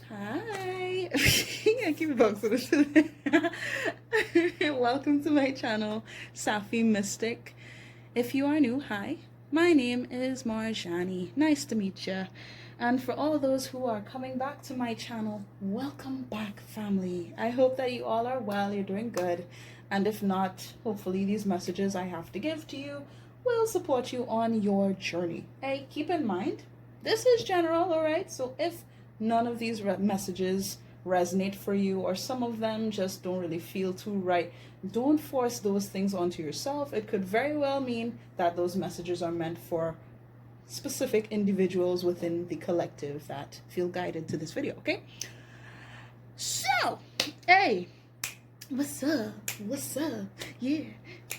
Hi. I keep bouncing this. Welcome to my channel, Safi Mystic. If you are new, hi. My name is Marjani. Nice to meet you. And for all those who are coming back to my channel, welcome back, family. I hope that you all are well, you're doing good. And if not, hopefully these messages I have to give to you will support you on your journey. Hey, keep in mind, this is general, alright? So if none of these messages resonate for you, or some of them just don't really feel too right, don't force those things onto yourself. It could very well mean that those messages are meant for specific individuals within the collective that feel guided to this video, okay? So, hey, what's up? What's up? Yeah,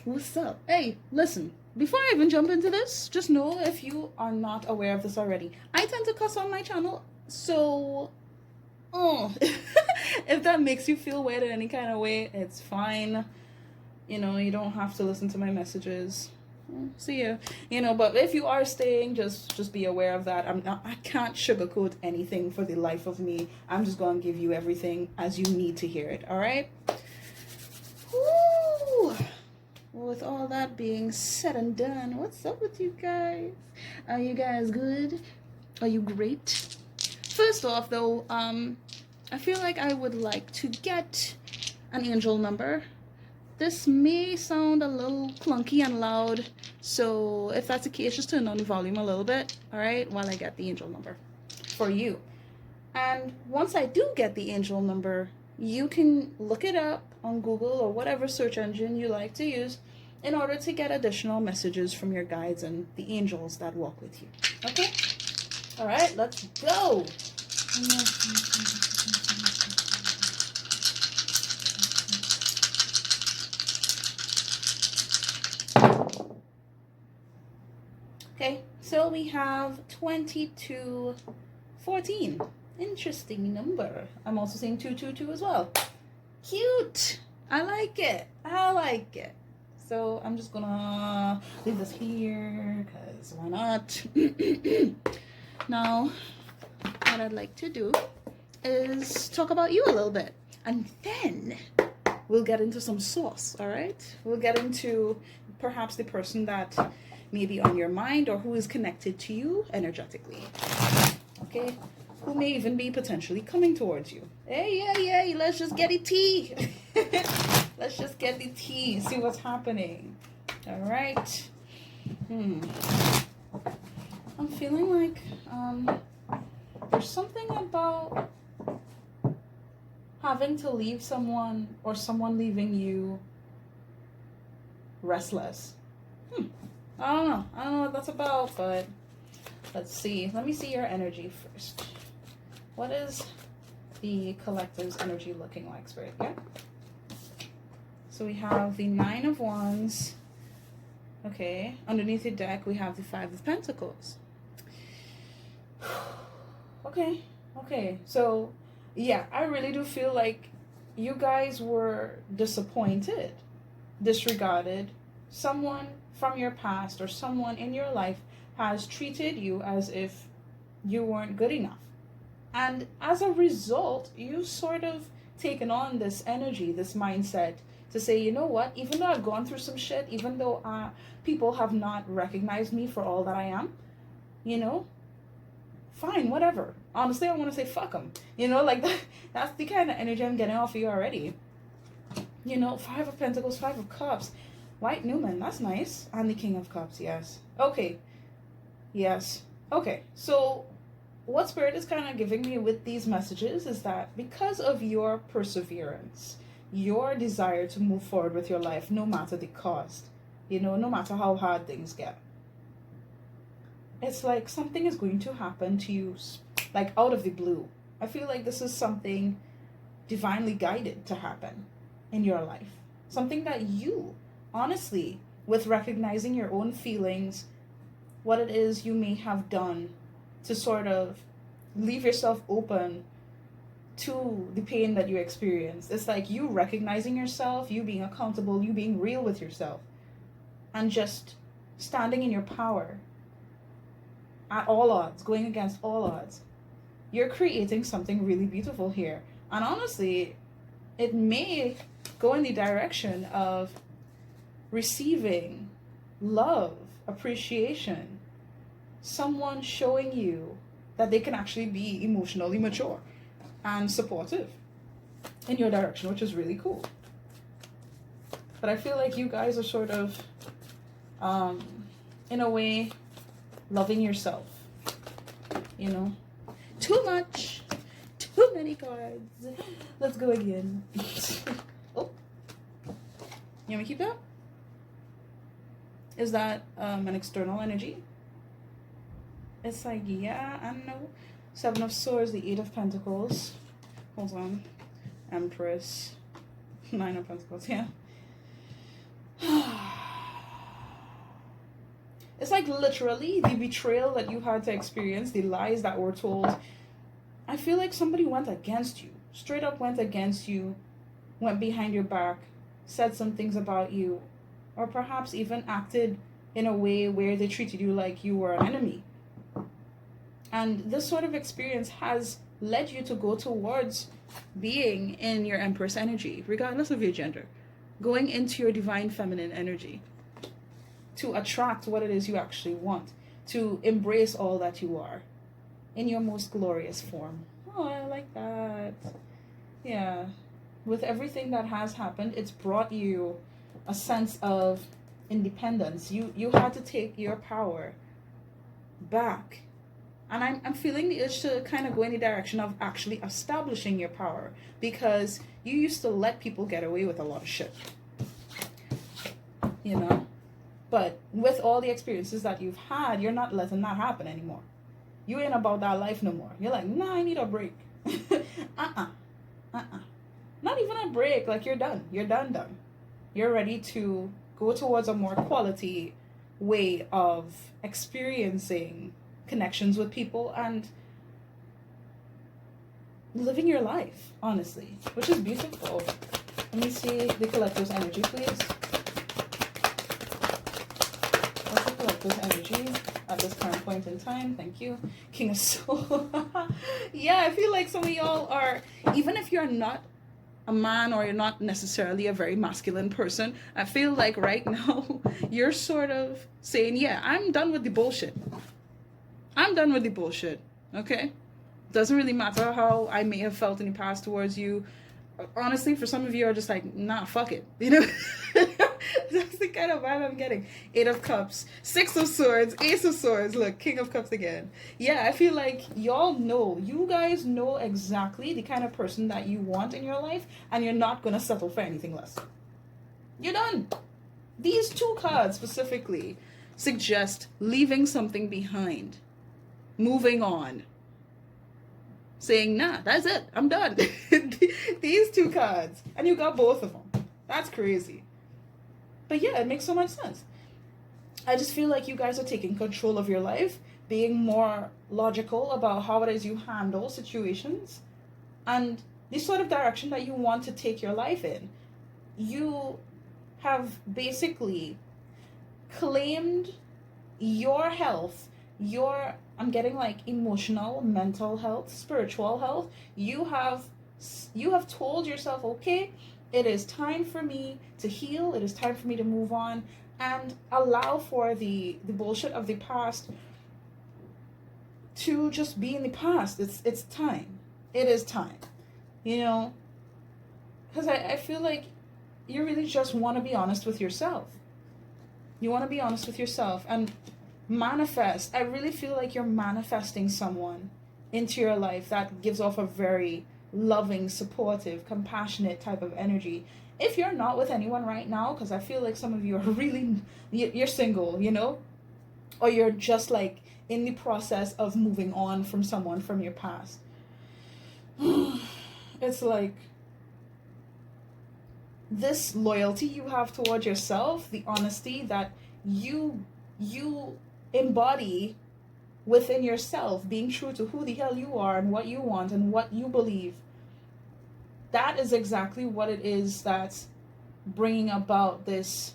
what's up? Hey, listen, before I even jump into this, just know, if you are not aware of this already, I tend to cuss on my channel. So, if that makes you feel weird in any kind of way, it's fine. You know, you don't have to listen to my messages. See ya. You know, but if you are staying, just be aware of that. I can't sugarcoat anything for the life of me. I'm just gonna give you everything as you need to hear it. All right. Woo! With all that being said and done, what's up with you guys? Are you guys good? Are you great? First off, though, I feel like I would like to get an angel number. This may sound a little clunky and loud, so if that's the case, just turn down the volume a little bit, all right, while I get the angel number for you. And once I do get the angel number, you can look it up on Google or whatever search engine you like to use in order to get additional messages from your guides and the angels that walk with you, okay? All right, let's go. Okay, so we have 2214. Interesting number. I'm also seeing 222 as well. Cute. I like it. I like it. So I'm just gonna leave this here because why not? Now, what I'd like to do is talk about you a little bit, and then we'll get into some sauce. All right, we'll get into perhaps the person that may be on your mind or who is connected to you energetically, okay, who may even be potentially coming towards you. Hey, let's just get the tea. Let's just get the tea, see what's happening. All right. I'm feeling like there's something about having to leave someone or someone leaving you restless. I don't know what that's about, but let's see. Let me see your energy first. What is the collective's energy looking like, Spirit? Yeah. So we have the 9 of Wands. Okay. Underneath the deck, we have the 5 of Pentacles. Okay. So, yeah, I really do feel like you guys were disappointed, disregarded. Someone from your past or someone in your life has treated you as if you weren't good enough. And as a result, you've sort of taken on this energy, this mindset to say, you know what, even though I've gone through some shit, even though people have not recognized me for all that I am, you know, fine, whatever. Honestly, I want to say fuck them. You know, like that's the kind of energy I'm getting off of you already. You know, 5 of Pentacles, 5 of Cups. White Newman, that's nice. And the King of Cups, yes. Okay. Yes. Okay. So what Spirit is kind of giving me with these messages is that because of your perseverance, your desire to move forward with your life, no matter the cost, you know, no matter how hard things get, it's like something is going to happen to you, like out of the blue. I feel like this is something divinely guided to happen in your life. Something that you, honestly, with recognizing your own feelings, what it is you may have done to sort of leave yourself open to the pain that you experience. It's like you recognizing yourself, you being accountable, you being real with yourself, and just standing in your power at all odds, going against all odds. you're creating something really beautiful here. And honestly, it may go in the direction of receiving love, appreciation, someone showing you that they can actually be emotionally mature and supportive in your direction, which is really cool. But I feel like you guys are sort of, in a way, loving yourself. You know? Too much. Too many cards. Let's go again. Oh. You want me to keep that? Is that an external energy? It's like, yeah, I know. Seven of Swords, the Eight of Pentacles. Hold on. Empress. Nine of Pentacles, yeah. It's like literally the betrayal that you had to experience, the lies that were told. I feel like somebody went against you. Straight up went against you. Went behind your back. Said some things about you. Or perhaps even acted in a way where they treated you like you were an enemy. And this sort of experience has led you to go towards being in your Empress energy, regardless of your gender. Going into your divine feminine energy. To attract what it is you actually want. To embrace all that you are. In your most glorious form. Oh, I like that. Yeah. With everything that has happened, it's brought you a sense of independence. You had to take your power back. And I'm feeling the urge to kind of go in the direction of actually establishing your power. Because you used to let people get away with a lot of shit. You know? But with all the experiences that you've had, you're not letting that happen anymore. You ain't about that life no more. You're like, nah, I need a break. Not even a break. Like, you're done. You're done. You're ready to go towards a more quality way of experiencing connections with people and living your life, honestly, which is beautiful. Let me see the collector's energy, please. What's the collector's energy at this current point in time? Thank you. King of Swords. Yeah, I feel like some of y'all are, even if you're not a man or you're not necessarily a very masculine person, I feel like right now you're sort of saying, yeah, I'm done with the bullshit. I'm done with the bullshit, okay? Doesn't really matter how I may have felt in the past towards you. Honestly, for some of you are just like, nah, fuck it. You know? That's the kind of vibe I'm getting. Eight of Cups, Six of Swords, Ace of Swords. Look, King of Cups again. Yeah, I feel like y'all know. You guys know exactly the kind of person that you want in your life, and you're not going to settle for anything less. You're done. These two cards specifically suggest leaving something behind. Moving on. Saying, nah, that's it. I'm done. These two cards. And you got both of them. That's crazy. But yeah, it makes so much sense. I just feel like you guys are taking control of your life, being more logical about how it is you handle situations, and the sort of direction that you want to take your life in. You have basically claimed your health, I'm getting like emotional, mental health, spiritual health. You have told yourself, okay, it is time for me to heal. It is time for me to move on and allow for the bullshit of the past to just be in the past. It's time. It is time. You know, because I feel like you really just want to be honest with yourself. You want to be honest with yourself and manifest. I really feel like you're manifesting someone into your life that gives off a very loving, supportive, compassionate type of energy. If you're not with anyone right now, because I feel like some of you are really, you're single, you know, or you're just like in the process of moving on from someone from your past. It's like this loyalty you have towards yourself, the honesty that you embody within yourself, being true to who the hell you are and what you want and what you believe. That is exactly what it is that's bringing about this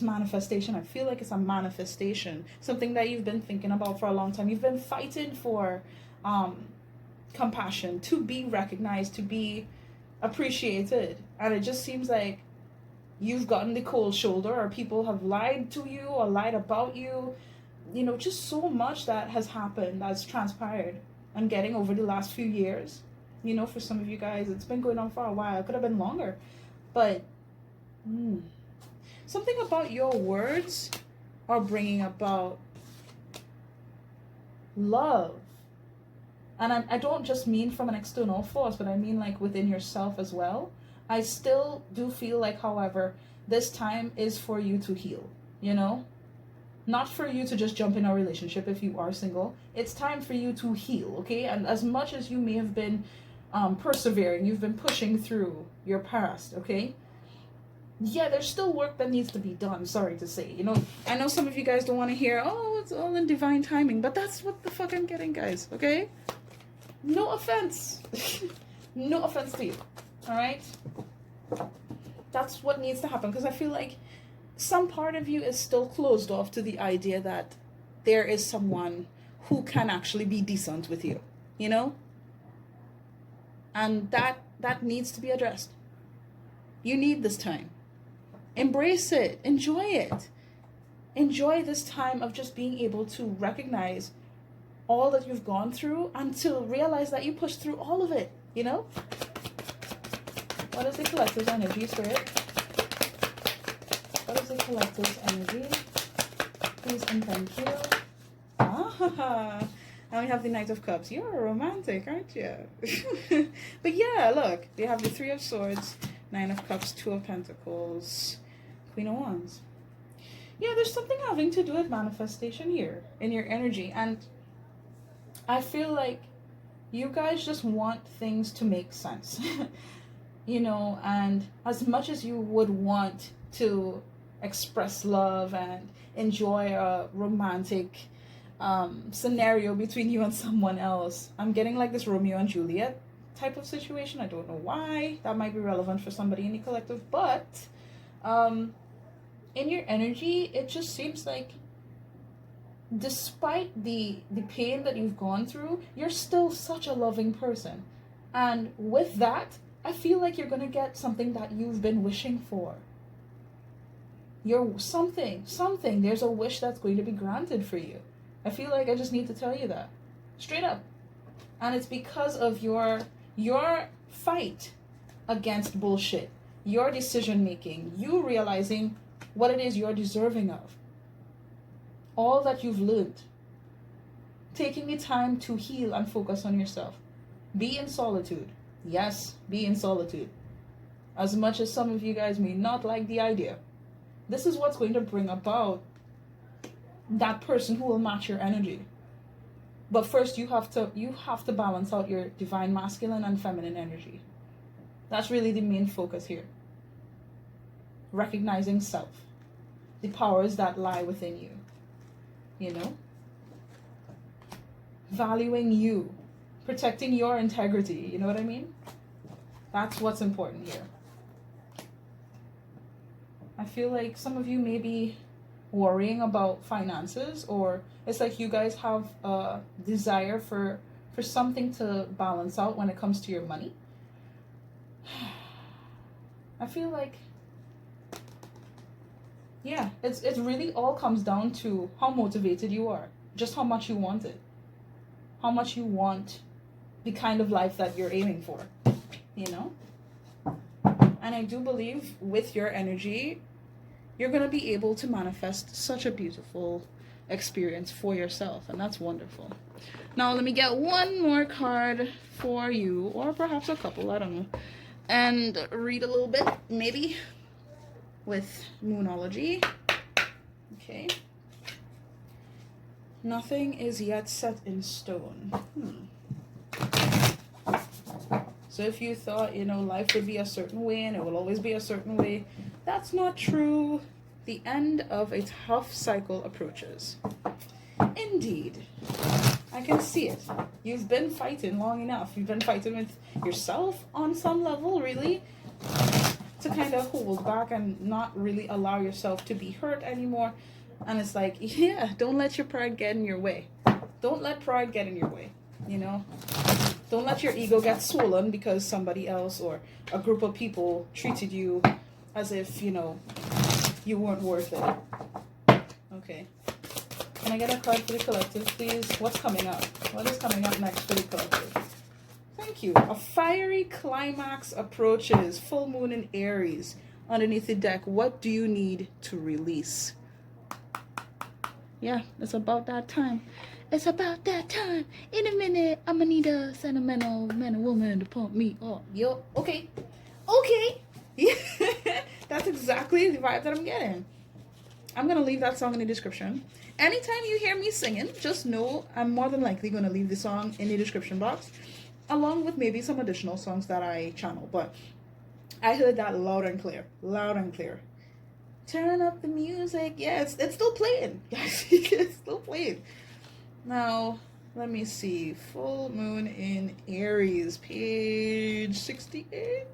manifestation. I feel like it's a manifestation, something that you've been thinking about for a long time. You've been fighting for compassion, to be recognized, to be appreciated. And it just seems like you've gotten the cold shoulder, or people have lied to you or lied about you. You know, just so much that has happened, that's transpired. I'm getting over the last few years. You know, for some of you guys, it's been going on for a while. It could have been longer. But something about your words are bringing about love. And I don't just mean from an external force, but I mean like within yourself as well. I still do feel like, however, this time is for you to heal, you know? Not for you to just jump in a relationship if you are single. It's time for you to heal, okay? And as much as you may have been persevering, you've been pushing through your past, okay? Yeah, there's still work that needs to be done, sorry to say. You know, I know some of you guys don't want to hear, oh, it's all in divine timing, but that's what the fuck I'm getting, guys, okay? No offense. No offense to you, all right? That's what needs to happen, because I feel like some part of you is still closed off to the idea that there is someone who can actually be decent with you, you know? And that needs to be addressed. You need this time. Embrace it. Enjoy it. Enjoy this time of just being able to recognize all that you've gone through and to realize that you pushed through all of it, you know? What is the collective's energy, Spirit? What is the collective's energy? Please and thank you. Ah, and we have the Knight of Cups. You're a romantic, aren't you? But yeah, look. They have the Three of Swords, Nine of Cups, Two of Pentacles, Queen of Wands. Yeah, there's something having to do with manifestation here in your energy. And I feel like you guys just want things to make sense. You know, and as much as you would want to express love and enjoy a romantic scenario between you and someone else, I'm getting like this Romeo and Juliet type of situation. I don't know why. That might be relevant for somebody in the collective, but in your energy, it just seems like despite the pain that you've gone through, you're still such a loving person. And with that, I feel like you're going to get something that you've been wishing for. You're something, there's a wish that's going to be granted for you. I feel like I just need to tell you that. Straight up. And it's because of your fight against bullshit. Your decision making. You realizing what it is you're deserving of. All that you've learned. Taking the time to heal and focus on yourself. Be in solitude. Yes, be in solitude. As much as some of you guys may not like the idea. This is what's going to bring about that person who will match your energy. But first you have to balance out your divine masculine and feminine energy. That's really the main focus here. Recognizing self. The powers that lie within you. You know? Valuing you. Protecting your integrity. You know what I mean? That's what's important here. I feel like some of you may be worrying about finances, or it's like you guys have a desire for something to balance out when it comes to your money. I feel like, yeah, it really all comes down to how motivated you are, just how much you want it, how much you want the kind of life that you're aiming for, you know? And I do believe with your energy, you're going to be able to manifest such a beautiful experience for yourself. And that's wonderful. Now, let me get one more card for you, or perhaps a couple, I don't know. And read a little bit, maybe, with Moonology. Okay. Nothing is yet set in stone. So if you thought, you know, life would be a certain way and it will always be a certain way, that's not true. The end of a tough cycle approaches. Indeed. I can see it. You've been fighting long enough. You've been fighting with yourself on some level, really, to kind of hold back and not really allow yourself to be hurt anymore. And it's like, yeah, don't let your pride get in your way. Don't let pride get in your way, you know? Don't let your ego get swollen because somebody else or a group of people treated you as if, you know, you weren't worth it. Okay. Can I get a card for the collective, please? What's coming up? What is coming up next for the collective? Thank you. A fiery climax approaches. Full moon in Aries. Underneath the deck, what do you need to release? Yeah, it's about that time. It's about that time. In a minute, I'm gonna need a sentimental man or woman to pump me up. Yo, okay. Okay. Yeah. That's exactly the vibe that I'm getting. I'm gonna leave that song in the description. Anytime you hear me singing, just know I'm more than likely gonna leave the song in the description box, along with maybe some additional songs that I channel. But I heard that loud and clear. Loud and clear. Turn up the music. Yeah, it's still playing. It's still playing. Now, let me see. Full moon in Aries, page 68.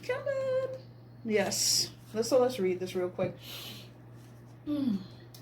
Come on. Yes. Let's read this real quick.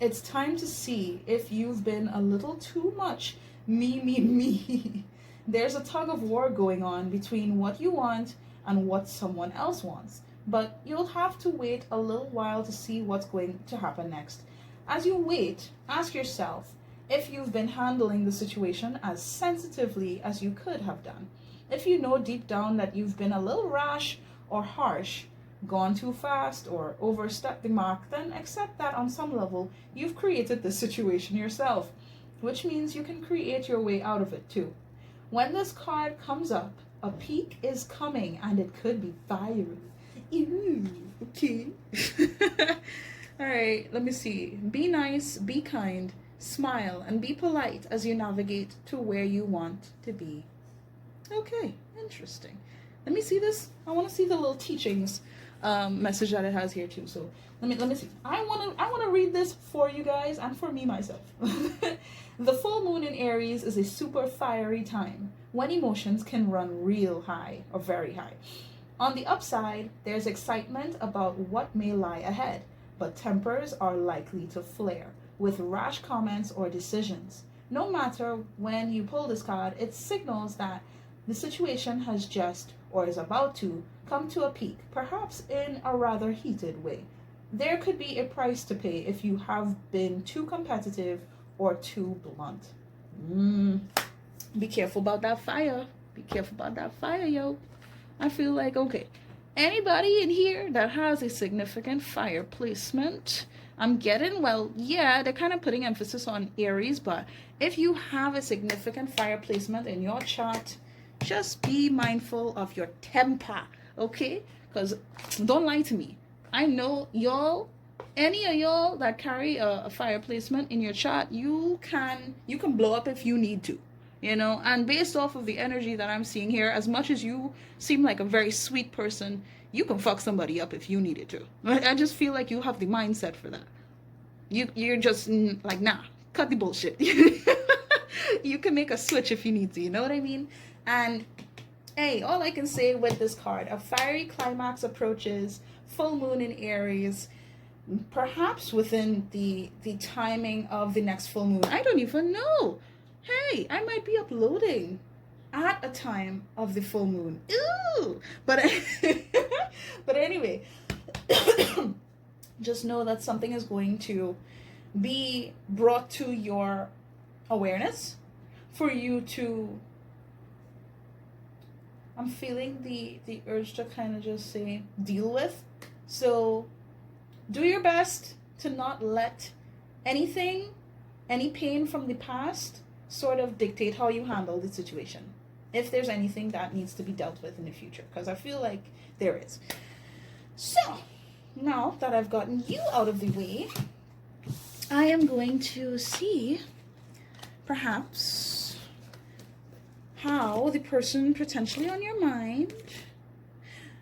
It's time to see if you've been a little too much me. There's a tug of war going on between what you want and what someone else wants. But you'll have to wait a little while to see what's going to happen next. As you wait, ask yourself if you've been handling the situation as sensitively as you could have done. If you know deep down that you've been a little rash or harsh, gone too fast, or overstepped the mark, then accept that on some level you've created the situation yourself, which means you can create your way out of it too. When this card comes up, a peak is coming and it could be fiery. Ew, okay. All right, let me see. Be nice, be kind, smile, and be polite as you navigate to where you want to be. Okay, interesting. Let me see this. I want to see the little teachings message that it has here too. So let me see. I want to read this for you guys and for me myself. The full moon in Aries is a super fiery time when emotions can run real high or very high. On the upside, there's excitement about what may lie ahead, but tempers are likely to flare with rash comments or decisions. No matter when you pull this card, it signals that the situation has just, or is about to, come to a peak, perhaps in a rather heated way. There could be a price to pay if you have been too competitive or too blunt. Be careful about that fire. Be careful about that fire, yo. I feel like, okay, anybody in here that has a significant fire placement, I'm getting, well, yeah, they're kind of putting emphasis on Aries, but if you have a significant fire placement in your chart, just be mindful of your temper, okay? Because don't lie to me. I know y'all, any of y'all that carry a fire placement in your chart, you can blow up if you need to. You know, and based off of the energy that I'm seeing here, as much as you seem like a very sweet person, you can fuck somebody up if you needed to. I just feel like you have the mindset for that. You're just like, nah, cut the bullshit. You can make a switch if you need to, you know what I mean? And hey, all I can say with this card, a fiery climax approaches, full moon in Aries, perhaps within the timing of the next full moon. I don't even know. Hey, I might be uploading at a time of the full moon. Ooh! But anyway, just know that something is going to be brought to your awareness for you to, I'm feeling the urge to kind of just say deal with. So do your best to not let anything, any pain from the past sort of dictate how you handle the situation, if there's anything that needs to be dealt with in the future, because I feel like there is. So now that I've gotten you out of the way, I am going to see perhaps how the person potentially on your mind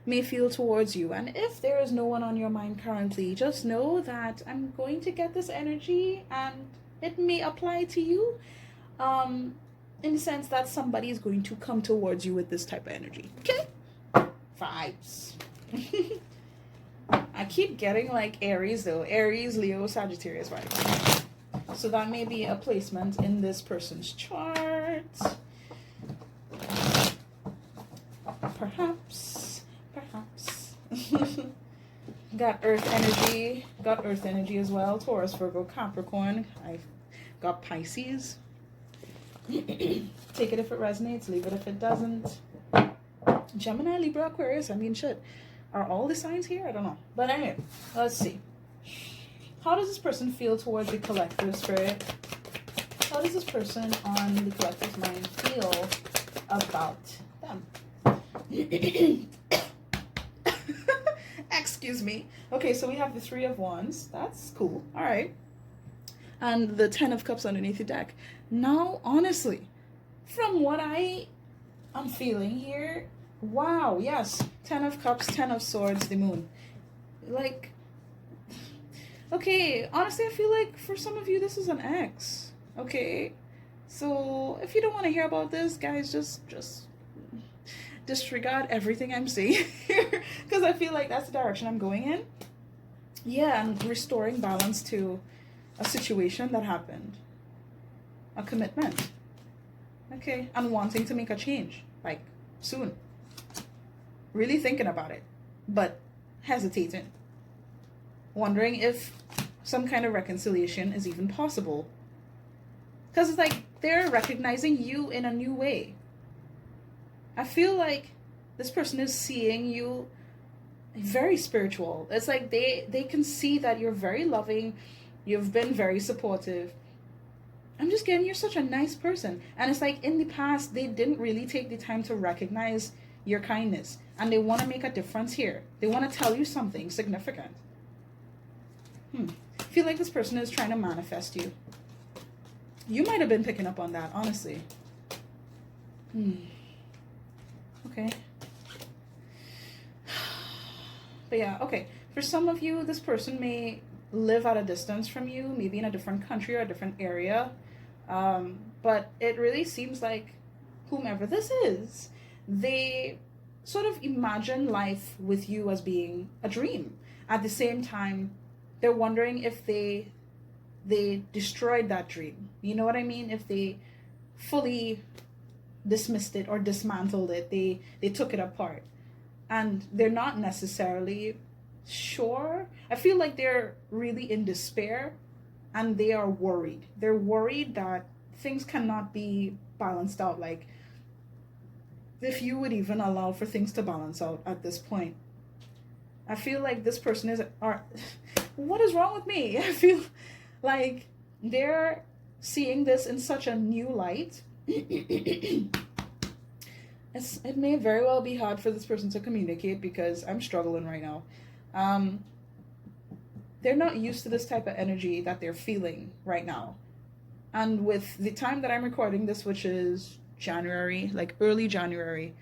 may feel towards you. And if there is no one on your mind currently, just know that I'm going to get this energy and it may apply to you in the sense that somebody is going to come towards you with this type of energy. Okay? Vibes. I keep getting like Aries though. Aries, Leo, Sagittarius vibes. So that may be a placement in this person's chart. Perhaps. Got earth energy as well. Taurus, Virgo, Capricorn. I got Pisces. Take it if it resonates, leave it if it doesn't. Gemini, Libra, Aquarius. I mean, shit. Are all the signs here? I don't know. But anyway, let's see. How does this person feel towards the collective spirit? How does this person on the collective's mind feel about them? Excuse me. Okay, so we have the Three of Wands. That's cool. All right. And the Ten of Cups underneath the deck. Now, honestly, from what I am feeling here, wow, yes. Ten of Cups, Ten of Swords, the Moon. Like, okay, honestly, I feel like for some of you, this is an ex. Okay? So, if you don't want to hear about this, guys, just disregard everything I'm saying here. Because I feel like that's the direction I'm going in. Yeah, and restoring balance to a situation that happened. A commitment. Okay? And wanting to make a change. Like, soon. Really thinking about it. But hesitating. Wondering if some kind of reconciliation is even possible. Because it's like they're recognizing you in a new way. I feel like this person is seeing you very spiritual. It's like they can see that you're very loving. You've been very supportive. I'm just getting, you're such a nice person. And it's like in the past, they didn't really take the time to recognize your kindness. And they want to make a difference here. They want to tell you something significant. I feel like this person is trying to manifest you. You might have been picking up on that, honestly. Okay. But yeah, okay. For some of you, this person may live at a distance from you, maybe in a different country or a different area. But it really seems like whomever this is, they sort of imagine life with you as being a dream. At the same time, they're wondering if they destroyed that dream. You know what I mean? If they fully dismissed it or dismantled it, they took it apart. And they're not necessarily sure. I feel like they're really in despair and they are worried. They're worried that things cannot be balanced out. Like, if you would even allow for things to balance out at this point. I feel like this person is... what is wrong with me? I feel like they're seeing this in such a new light. It may very well be hard for this person to communicate because I'm struggling right now. They're not used to this type of energy that they're feeling right now. And with the time that I'm recording this, which is January, like early January,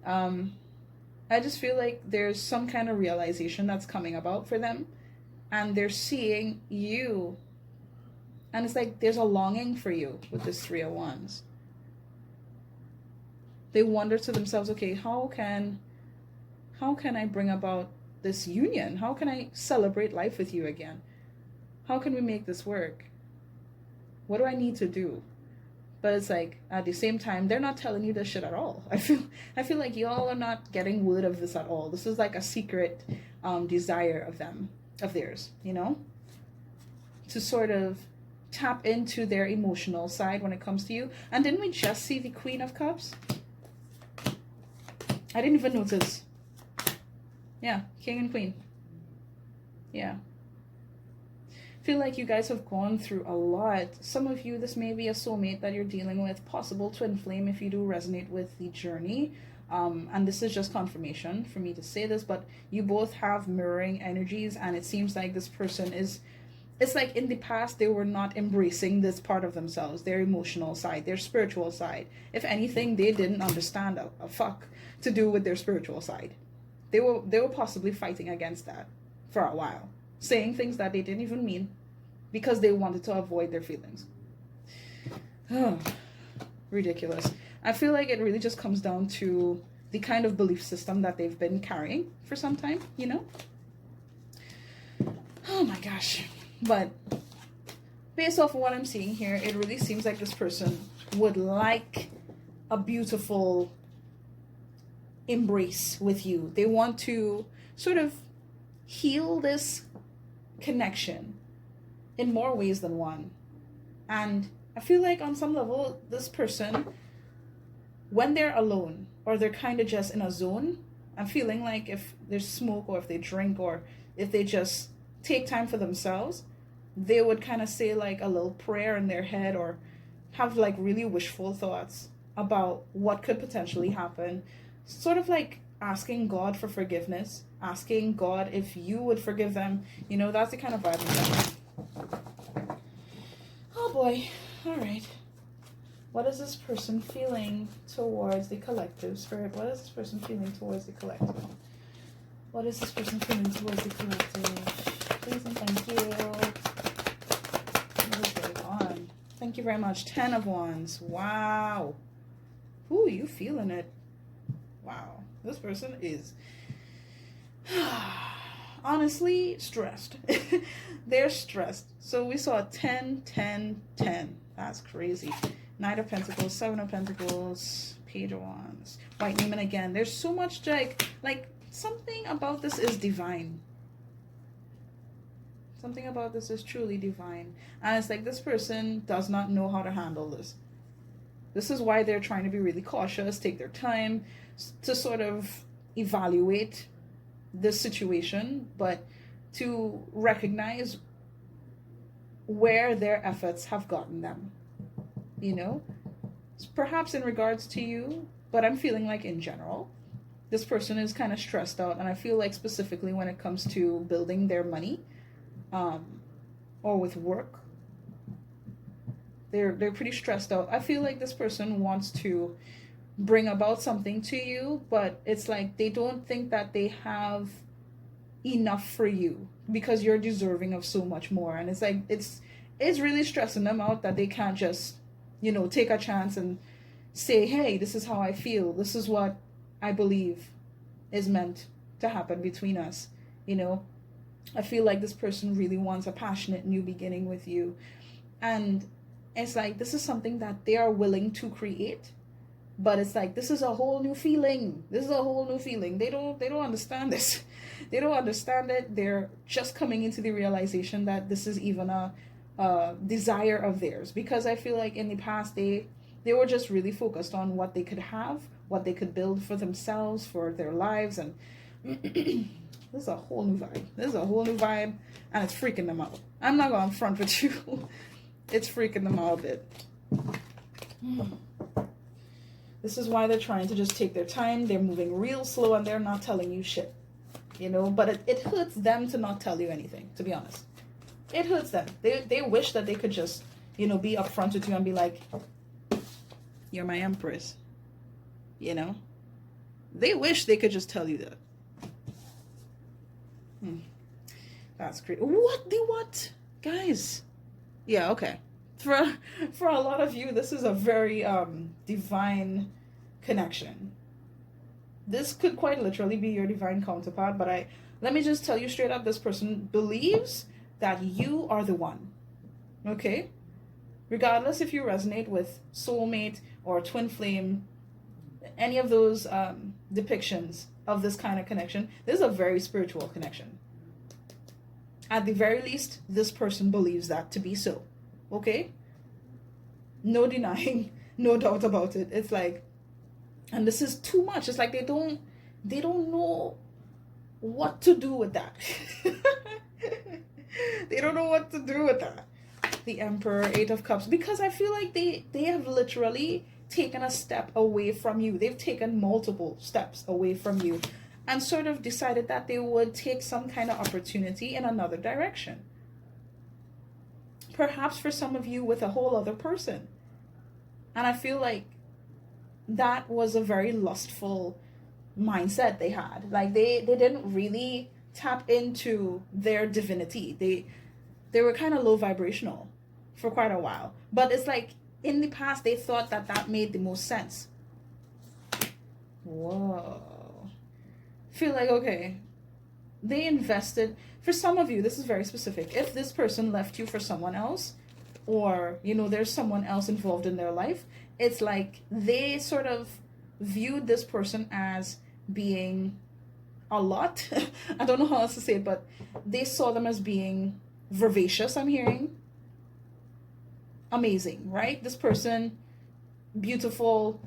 I just feel like there's some kind of realization that's coming about for them. And they're seeing you. And it's like there's a longing for you with this Three of Wands. They wonder to themselves, okay, how can I bring about this union? How can I celebrate life with you again? How can we make this work? What do I need to do? But it's like, at the same time, they're not telling you this shit at all. I feel like y'all are not getting word of this at all. This is like a secret desire of theirs, you know? To sort of tap into their emotional side when it comes to you. And didn't we just see the Queen of Cups? I didn't even notice. Yeah, King and Queen. Yeah. Feel like you guys have gone through a lot. Some of you, this may be a soulmate that you're dealing with, possible twin flame if you do resonate with the journey. And this is just confirmation for me to say this, but you both have mirroring energies, and it seems like this person is, it's like in the past they were not embracing this part of themselves, their emotional side, their spiritual side. If anything, they didn't understand a fuck to do with their spiritual side. They were possibly fighting against that for a while, saying things that they didn't even mean because they wanted to avoid their feelings. Oh, ridiculous. I feel like it really just comes down to the kind of belief system that they've been carrying for some time, you know? Oh my gosh. But based off of what I'm seeing here, it really seems like this person would like a beautiful embrace with you. They want to sort of heal this connection in more ways than one. And I feel like on some level, this person, when they're alone or they're kind of just in a zone, I'm feeling like if there's smoke or if they drink or if they just take time for themselves, they would kind of say like a little prayer in their head or have like really wishful thoughts about what could potentially happen. Sort of like asking God for forgiveness, asking God if you would forgive them. You know, that's the kind of vibe I'm getting. Oh boy. All right. What is this person feeling towards the collective, Spirit? What is this person feeling towards the collective? What is this person feeling towards the collective? Please and thank you. What is going on? Thank you very much. 10 of Wands. Wow. Ooh, you feeling it. Wow. This person is honestly stressed. They're stressed. So we saw 10, 10, 10. That's crazy. Knight of Pentacles, 7 of Pentacles, Page of Wands, White Demon again. There's so much like something about this is divine. Something about this is truly divine. And it's like this person does not know how to handle this. This is why they're trying to be really cautious, take their time to sort of evaluate this situation, but to recognize where their efforts have gotten them. You know, perhaps in regards to you, but I'm feeling like in general, this person is kind of stressed out. And I feel like specifically when it comes to building their money, or with work, they're pretty stressed out. I feel like this person wants to bring about something to you, but it's like they don't think that they have enough for you because you're deserving of so much more. And it's like it's really stressing them out that they can't just, you know, take a chance and say, hey, this is how I feel. This is what I believe is meant to happen between us. You know, I feel like this person really wants a passionate new beginning with you. And it's like, this is something that they are willing to create. But it's like, this is a whole new feeling. This is a whole new feeling. They don't understand this. They don't understand it. They're just coming into the realization that this is even a desire of theirs, because I feel like in the past they were just really focused on what they could have, what they could build for themselves, for their lives, and this is a whole new vibe. This is a whole new vibe, and it's freaking them out. I'm not gonna front with you. It's freaking them out a bit. This is why they're trying to just take their time. They're moving real slow and they're not telling you shit, you know, but it hurts them to not tell you anything, to be honest. It hurts them. They wish that they could just, you know, be upfront with you and be like, you're my empress. You know? They wish they could just tell you that. That's crazy. What? The what? Guys. Yeah, okay. For a lot of you, this is a very divine connection. This could quite literally be your divine counterpart, but let me just tell you straight up, this person believes that you are the one. Okay? Regardless if you resonate with soulmate or twin flame, any of those depictions of this kind of connection, this is a very spiritual connection. At the very least, this person believes that to be so. Okay? No denying, no doubt about it. It's like, and this is too much. It's like they don't know what to do with that. They don't know what to do with that. The Emperor, 8 of Cups, because I feel like they have literally taken a step away from you. They've taken multiple steps away from you and sort of decided that they would take some kind of opportunity in another direction. Perhaps for some of you with a whole other person. And I feel like that was a very lustful mindset they had. Like they didn't really tap into their divinity. They were kind of low vibrational for quite a while. But it's like in the past they thought that made the most sense. Whoa. Feel like, okay, they invested. For some of you, this is very specific. If this person left you for someone else, or, you know, there's someone else involved in their life, it's like they sort of viewed this person as being a lot. I don't know how else to say it, but they saw them as being vivacious, I'm hearing. Amazing, right? This person, beautiful,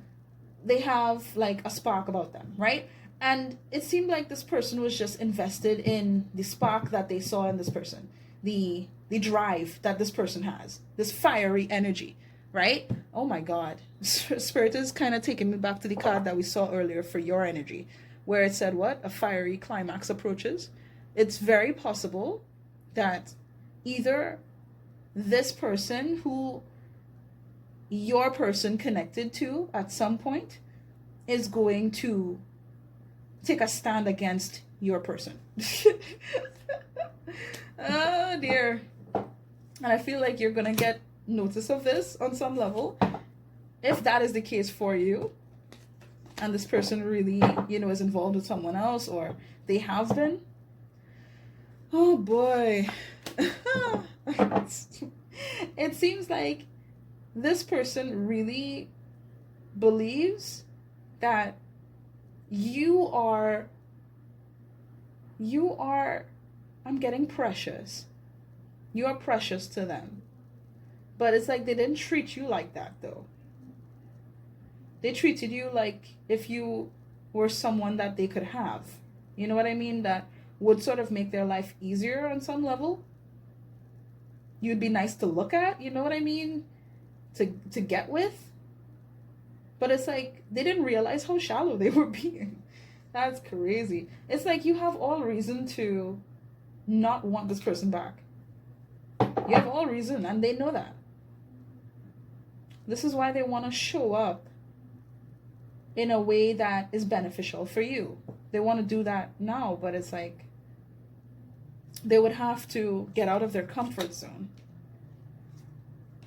they have like a spark about them, right? And it seemed like this person was just invested in the spark that they saw in this person, the drive that this person has, this fiery energy, right? Oh my God, Spirit is kind of taking me back to the card that we saw earlier for your energy, where it said what a fiery climax approaches. It's very possible that either this person who your person connected to at some point is going to take a stand against your person. Oh dear. And I feel like you're gonna get notice of this on some level. If that is the case for you, and this person really, is involved with someone else, or they have been. Oh boy. It seems like this person really believes that you are, I'm getting precious. You are precious to them. But it's like they didn't treat you like that though. They treated you like if you were someone that they could have. You know what I mean? That would sort of make their life easier on some level. You'd be nice to look at, you know what I mean? To get with. But it's like they didn't realize how shallow they were being. That's crazy. It's like you have all reason to not want this person back. You have all reason, and they know that. This is why they want to show up in a way that is beneficial for you. They want to do that now, but it's like they would have to get out of their comfort zone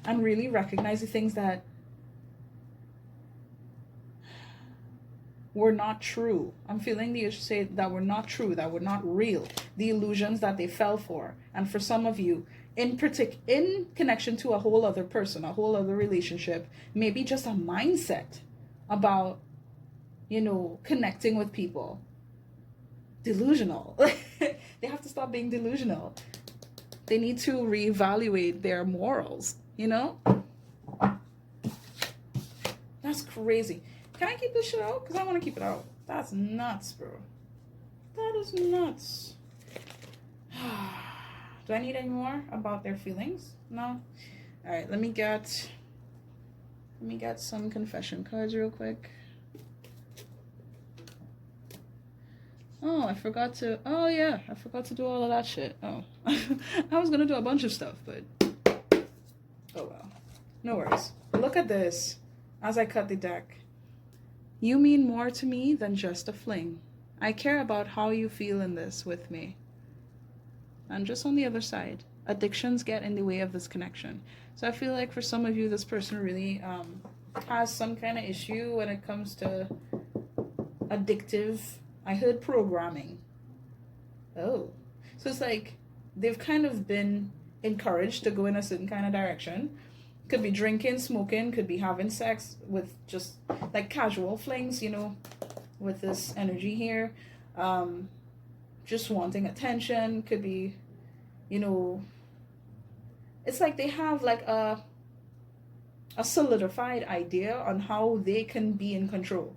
and really recognize the things that were not true. I'm feeling the issue say that were not true, that were not real, the illusions that they fell for. And for some of you, in connection to a whole other person, a whole other relationship, maybe just a mindset about, connecting with people. Delusional. They have to stop being delusional. They need to reevaluate their morals, That's crazy. Can I keep this shit out? Because I want to keep it out. That's nuts, bro. That is nuts. Do I need any more about their feelings? No? Alright, let me get some confession cards real quick. Oh, I forgot to do all of that shit. Oh. I was gonna do a bunch of stuff, but oh well. No worries. Look at this as I cut the deck. You mean more to me than just a fling. I care about how you feel in this with me. And just on the other side, addictions get in the way of this connection. So I feel like for some of you, this person really has some kind of issue when it comes to addictive. I heard programming. Oh. So it's like they've kind of been encouraged to go in a certain kind of direction. Could be drinking, smoking, could be having sex with just like casual flings, with this energy here. Just wanting attention, could be, it's like they have like a solidified idea on how they can be in control,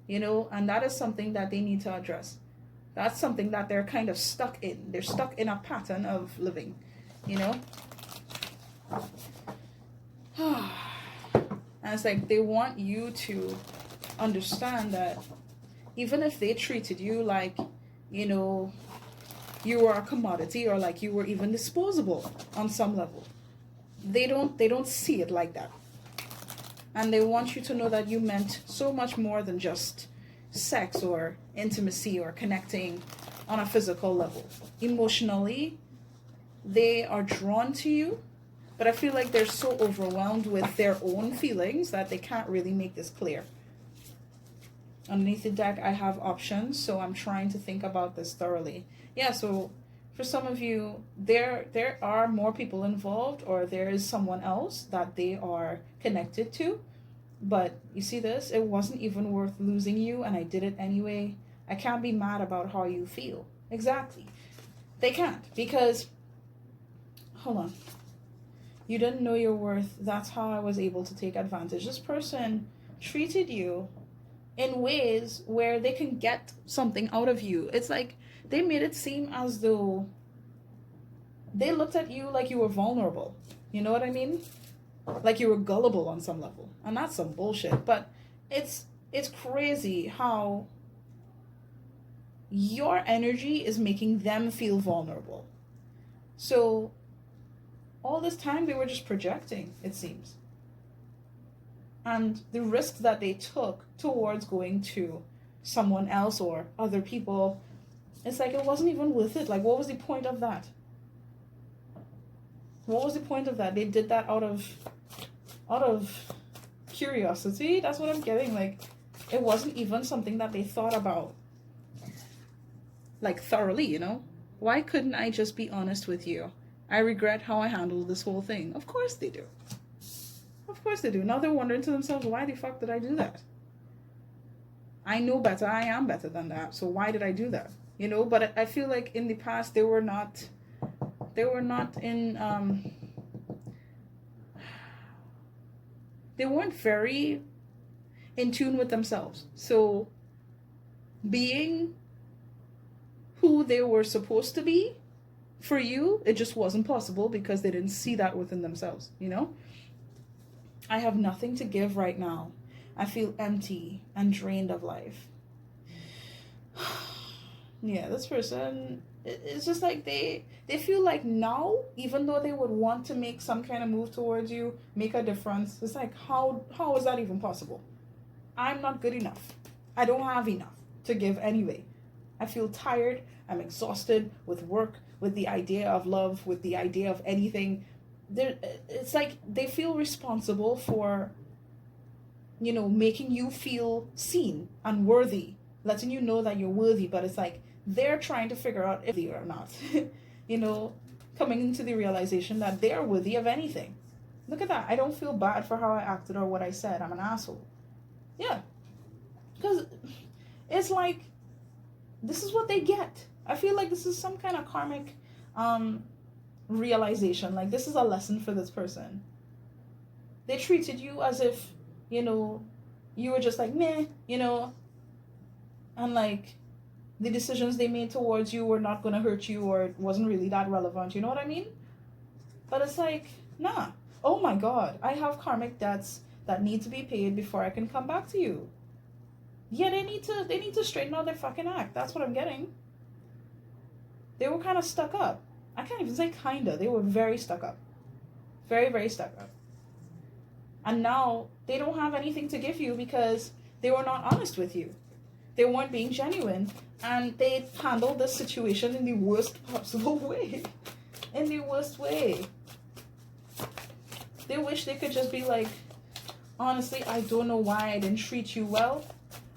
and that is something that they need to address. That's something that they're kind of stuck in. They're stuck in a pattern of living, And it's like they want you to understand that even if they treated you like, you were a commodity or like you were even disposable on some level, they don't see it like that. And they want you to know that you meant so much more than just sex or intimacy or connecting on a physical level. Emotionally, they are drawn to you. But I feel like they're so overwhelmed with their own feelings that they can't really make this clear. Underneath the deck, I have options, so I'm trying to think about this thoroughly. Yeah, so for some of you, there are more people involved, or there is someone else that they are connected to. But you see this? It wasn't even worth losing you, and I did it anyway. I can't be mad about how you feel. Exactly. They can't, because, hold on. You didn't know your worth. That's how I was able to take advantage. This person treated you in ways where they can get something out of you. It's like they made it seem as though they looked at you like you were vulnerable. You know what I mean? Like you were gullible on some level. And that's some bullshit. But it's crazy how your energy is making them feel vulnerable. So all this time they were just projecting, it seems. And the risk that they took towards going to someone else or other people, it's like it wasn't even worth it. Like, what was the point of that? What was the point of that? They did that out of curiosity. That's what I'm getting. Like, it wasn't even something that they thought about, like, thoroughly, you know? Why couldn't I just be honest with you? I regret how I handled this whole thing. Of course they do. Of course they do. Now they're wondering to themselves, why the fuck did I do that? I know better. I am better than that. So why did I do that? You know, but I feel like in the past they were not in, they weren't very in tune with themselves. So being who they were supposed to be for you, it just wasn't possible because they didn't see that within themselves, you know? I have nothing to give right now. I feel empty and drained of life. Yeah, this person, it's just like they feel like now, even though they would want to make some kind of move towards you, make a difference, it's like, how is that even possible? I'm not good enough. I don't have enough to give anyway. I feel tired. I'm exhausted with work, with the idea of love, with the idea of anything. It's like they feel responsible for, you know, making you feel seen and worthy, letting you know that you're worthy. But it's like they're trying to figure out if they are not, you know, coming into the realization that they're worthy of anything. Look at that. I don't feel bad for how I acted or what I said. I'm an asshole. Yeah. Because it's like, this is what they get. I feel like this is some kind of karmic realization. Like, this is a lesson for this person. They treated you as if, you know, you were just like, meh, you know, and like the decisions they made towards you were not going to hurt you, or it wasn't really that relevant. You know what I mean? But it's like, nah. Oh my God, I have karmic debts that need to be paid before I can come back to you. Yeah, they need to straighten out their fucking act. That's what I'm getting. They were kind of stuck up. I can't even say kinda. They were very stuck up. Very, very stuck up. And now they don't have anything to give you because they were not honest with you. They weren't being genuine. And they handled this situation in the worst possible way. In the worst way. They wish they could just be like, honestly, I don't know why I didn't treat you well.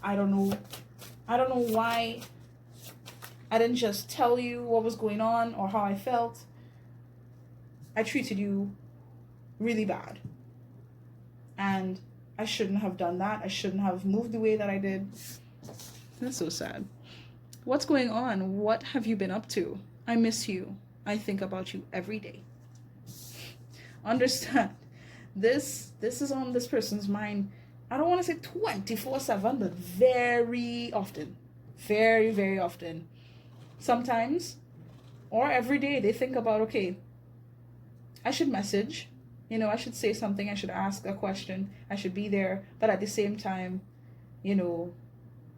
I don't know why I didn't just tell you what was going on or how I felt. I treated you really bad. And I shouldn't have done that. I shouldn't have moved the way that I did. That's so sad. What's going on? What have you been up to? I miss you. I think about you every day. Understand, this is on this person's mind. I don't want to say 24/7, but very often. Very, very often. Sometimes, or every day, they think about, okay, I should message. You know, I should say something. I should ask a question. I should be there. But at the same time, you know,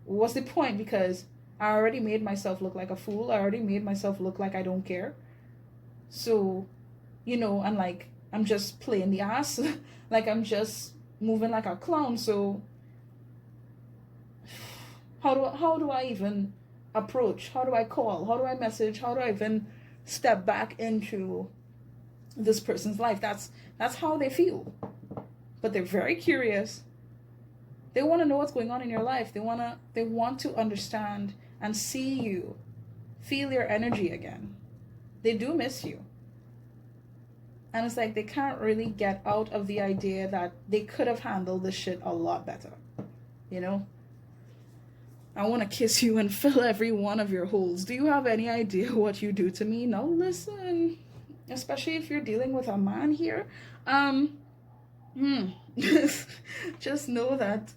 what's the point? Because I already made myself look like a fool. I already made myself look like I don't care. So, you know, and like, I'm just playing the ass. Like, I'm just moving like a clown. So how do I even approach? How do I call? How do I message? How do I even step back into this person's life? That's how they feel. But they're very curious. They want to know what's going on in your life. They want to understand and see you, feel your energy again. They do miss you. And it's like they can't really get out of the idea that they could have handled this shit a lot better. You know? I want to kiss you and fill every one of your holes. Do you have any idea what you do to me? No, listen. Especially if you're dealing with a man here. Um, hmm. Just know that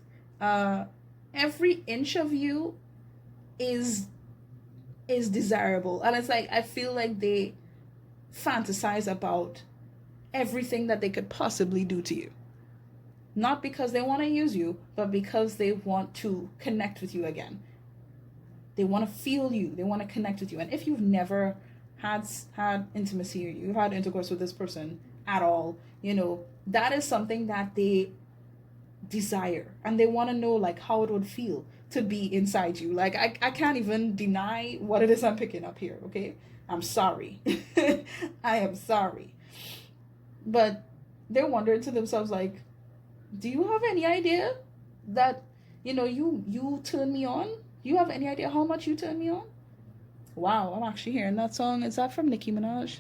every inch of you is desirable. And it's like I feel like they fantasize about everything that they could possibly do to you. Not because they want to use you, but because they want to connect with you again. They want to feel you. They want to connect with you. And if you've never had intimacy, or you've had intercourse with this person at all, you know, that is something that they desire. And they want to know like how it would feel to be inside you. Like I can't even deny what it is I'm picking up here, okay? I'm sorry. I am sorry. But they're wondering to themselves like, do you have any idea that, you know, you turn me on? You have any idea how much you turn me on? Wow, I'm actually hearing that song. Is that from Nicki Minaj?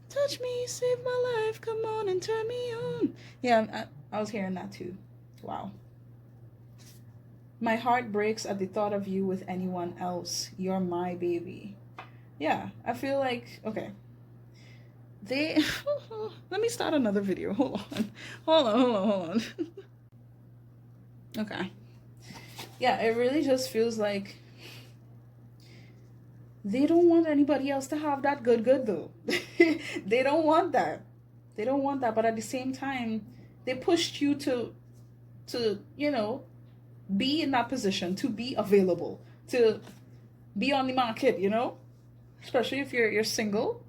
Touch me, save my life, come on and turn me on. Yeah, I was hearing that too. Wow. My heart breaks at the thought of you with anyone else. You're my baby. Yeah, I feel like, okay. They, let me start another video. Hold on. Okay. Yeah, it really just feels like they don't want anybody else to have that good though. They don't want that. They don't want that, but at the same time, they pushed you to you know, be in that position, to be available, to be on the market, you know? Especially if you're single.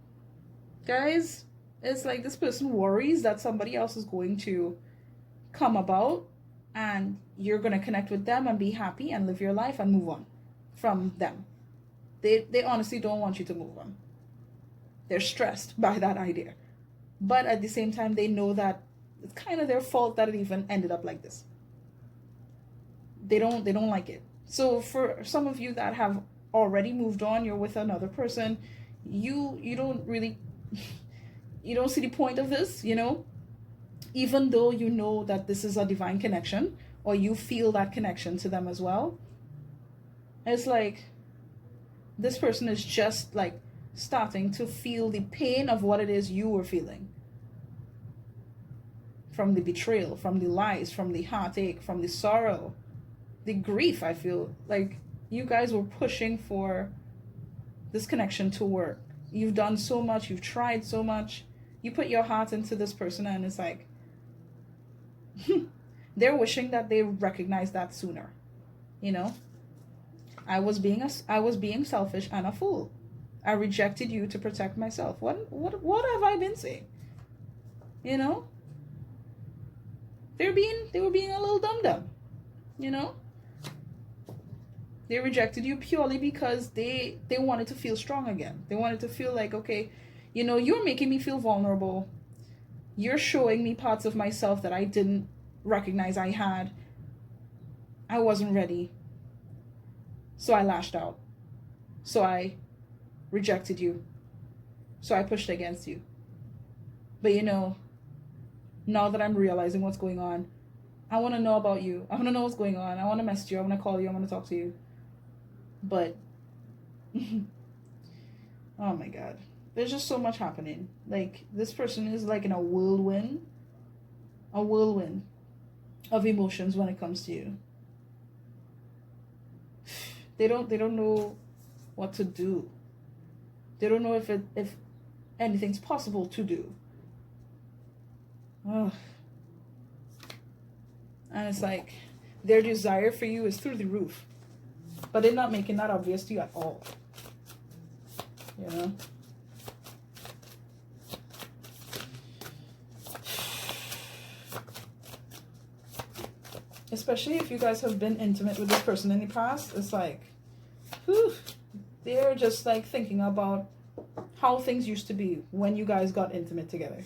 Guys, it's like this person worries that somebody else is going to come about and you're going to connect with them and be happy and live your life and move on from them. They honestly don't want you to move on. They're stressed by that idea. But at the same time, they know that it's kind of their fault that it even ended up like this. They don't like it. So for some of you that have already moved on, you're with another person, you don't really you don't see the point of this, you know? Even though you know that this is a divine connection, or you feel that connection to them as well. It's like this person is just like starting to feel the pain of what it is you were feeling. From the betrayal, from the lies, from the heartache, from the sorrow, the grief. I feel like you guys were pushing for this connection to work. You've done so much, you've tried so much, you put your heart into this person, and it's like they're wishing that they recognized that sooner. You know, I was being selfish and a fool. I rejected you to protect myself. What have I been saying? You know, they were being a little dumb. You know, they rejected you purely because they wanted to feel strong again. They wanted to feel like, okay, you know, you're making me feel vulnerable. You're showing me parts of myself that I didn't recognize I had. I wasn't ready. So I lashed out. So I rejected you. So I pushed against you. But you know, now that I'm realizing what's going on, I want to know about you. I want to know what's going on. I want to message you. I want to call you. I want to talk to you. But, oh my God. There's just so much happening. Like, this person is like in a whirlwind of emotions when it comes to you. They don't know what to do. They don't know if anything's possible to do. Oh. And it's like their desire for you is through the roof, but they're not making that obvious to you at all. You know? Especially if you guys have been intimate with this person in the past, it's like, whew, they're just like thinking about how things used to be when you guys got intimate together.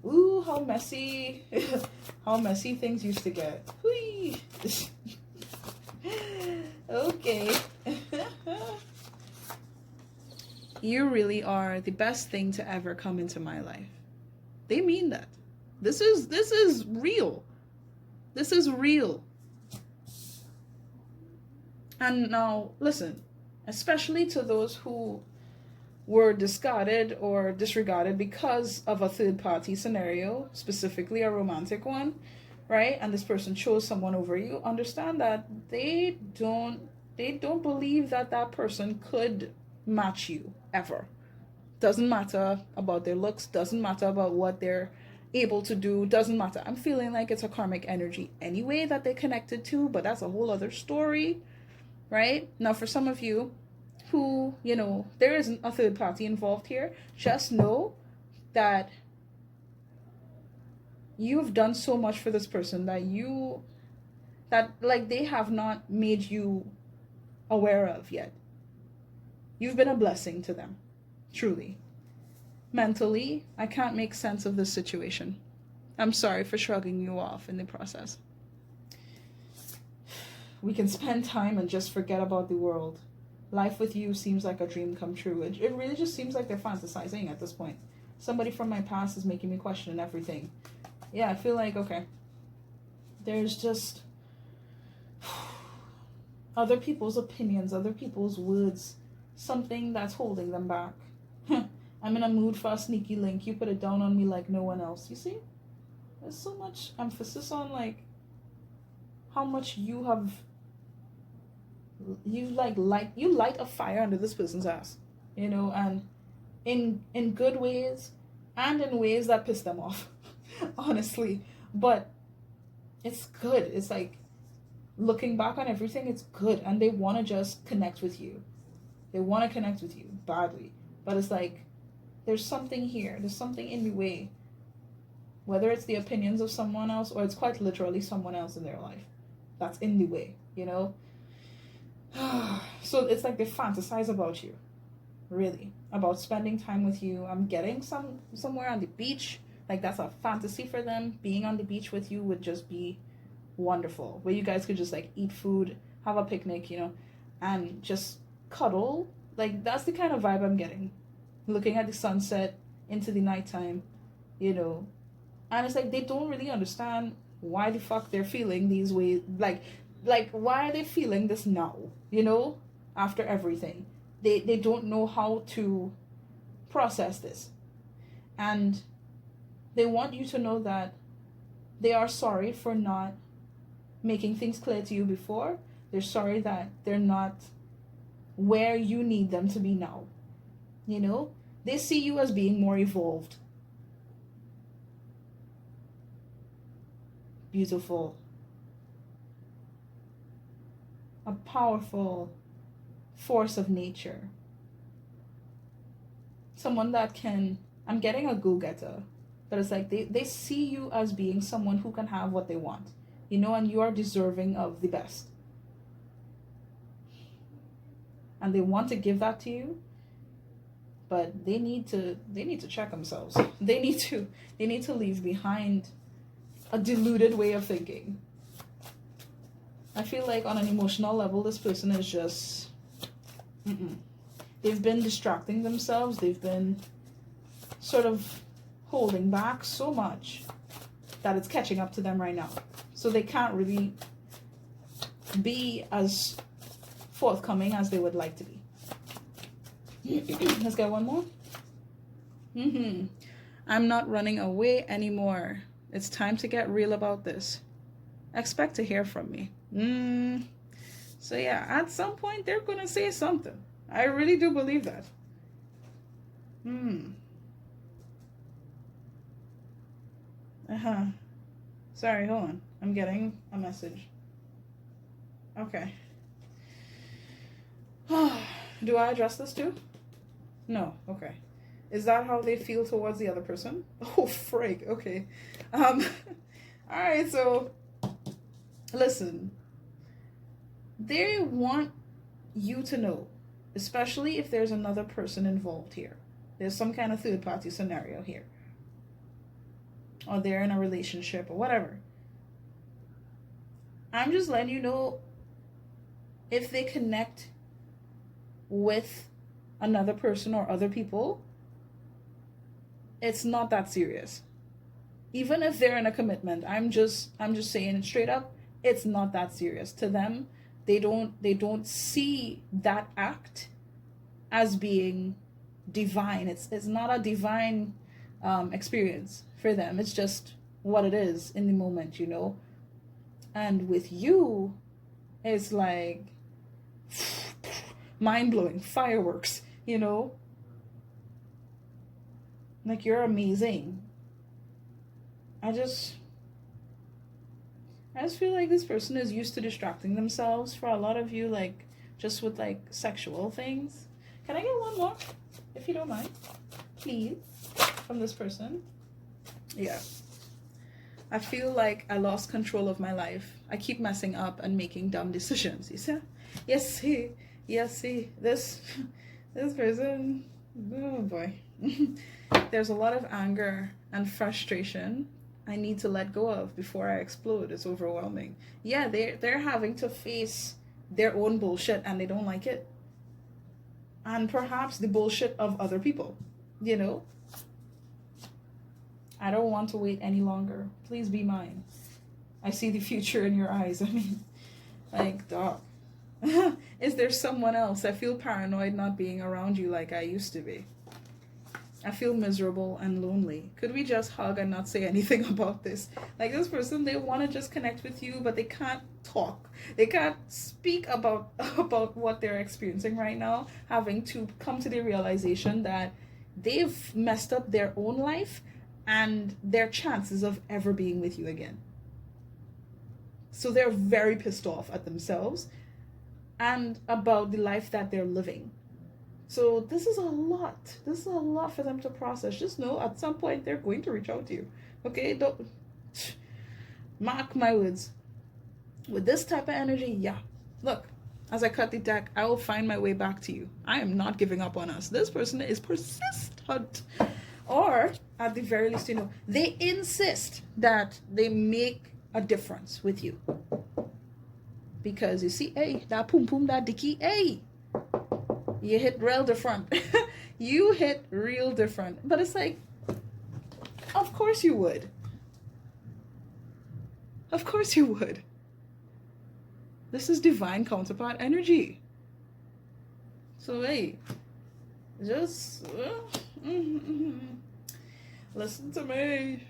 Ooh, how messy, how messy things used to get. Whee. Okay. You really are the best thing to ever come into my life. They mean that. This is real. This is real. And now, listen, especially to those who were discarded or disregarded because of a third party scenario, specifically a romantic one, right? And this person chose someone over you. Understand that they don't believe that that person could match you ever. Doesn't matter about their looks, doesn't matter about what they're able to do, doesn't matter. I'm feeling like it's a karmic energy anyway that they connected to, but that's a whole other story, right? Now, for some of you who, there isn't a third party involved here, just know that you've done so much for this person that like they have not made you aware of yet. You've been a blessing to them, truly. Mentally, I can't make sense of this situation. I'm sorry for shrugging you off in the process. We can spend time and just forget about the world. Life with you seems like a dream come true. It really just seems like they're fantasizing at this point. Somebody from my past is making me question everything. Yeah, I feel like, okay, there's just other people's opinions, other people's words, something that's holding them back. I'm in a mood for a sneaky link. You put it down on me like no one else. You see? There's so much emphasis on like how much you light a fire under this person's ass. And in good ways and in ways that piss them off. Honestly. But it's good. It's like looking back on everything, it's good. And they want to just connect with you. They want to connect with you badly. But it's like there's something here. There's something in the way. Whether it's the opinions of someone else or it's quite literally someone else in their life that's in the way, So it's like they fantasize about you, really, about spending time with you. I'm getting somewhere on the beach. Like that's a fantasy for them. Being on the beach with you would just be wonderful. Where you guys could just like eat food, have a picnic, and just cuddle. Like that's the kind of vibe I'm getting. Looking at the sunset into the nighttime, and it's like they don't really understand why the fuck they're feeling these ways. Like why are they feeling this now? After everything, they don't know how to process this, and they want you to know that they are sorry for not making things clear to you before. They're sorry that they're not where you need them to be now. They see you as being more evolved. Beautiful. A powerful force of nature. Someone that I'm getting a go-getter, but it's like they see you as being someone who can have what they want, and you are deserving of the best. And they want to give that to you, but they need to check themselves. They need to leave behind a deluded way of thinking. I feel like on an emotional level, this person is just they've been distracting themselves. They've been sort of holding back so much that it's catching up to them right now. So they can't really be as forthcoming as they would like to be. Let's get one more. I'm not running away anymore. It's time to get real about this. Expect to hear from me. So yeah, at some point they're gonna say something. I really do believe that. Sorry, hold on. I'm getting a message. Okay. Do I address this too? No. Okay. Is that how they feel towards the other person? Oh, frig. Okay. All right. So, listen. They want you to know, especially if there's another person involved here. There's some kind of third party scenario here. Or they're in a relationship or whatever. I'm just letting you know, if they connect with another person or other people, it's not that serious. Even if they're in a commitment, I'm just saying it straight up, it's not that serious. To them, They don't see that act as being divine. It's not a divine experience for them. It's just what it is in the moment, And with you, it's like mind blowing fireworks, Like, you're amazing. I just feel like this person is used to distracting themselves for a lot of you, like just with like sexual things. Can I get one more, if you don't mind, please, from this person? Yeah. I feel like I lost control of my life. I keep messing up and making dumb decisions. You see? Yes, see. This person, oh boy. There's a lot of anger and frustration I need to let go of before I explode. It's overwhelming. Yeah, they're having to face their own bullshit and they don't like it. And perhaps the bullshit of other people, I don't want to wait any longer. Please be mine. I see the future in your eyes. I mean, like, dog. Is there someone else? I feel paranoid not being around you like I used to be. I feel miserable and lonely. Could we just hug and not say anything about this? Like, this person, they want to just connect with you, but they can't talk. They can't speak about what they're experiencing right now, having to come to the realization that they've messed up their own life and their chances of ever being with you again. So they're very pissed off at themselves and about the life that they're living. So this is a lot. This is a lot for them to process. Just know at some point they're going to reach out to you. Okay? Don't mark my words. With this type of energy, yeah. Look, as I cut the deck, I will find my way back to you. I am not giving up on us. This person is persistent. Or, at the very least, they insist that they make a difference with you. Because you see, hey, that pum pum, that dicky, hey, you hit real different. You hit real different. But it's like, of course you would. Of course you would. This is divine counterpart energy. So, hey, just listen to me.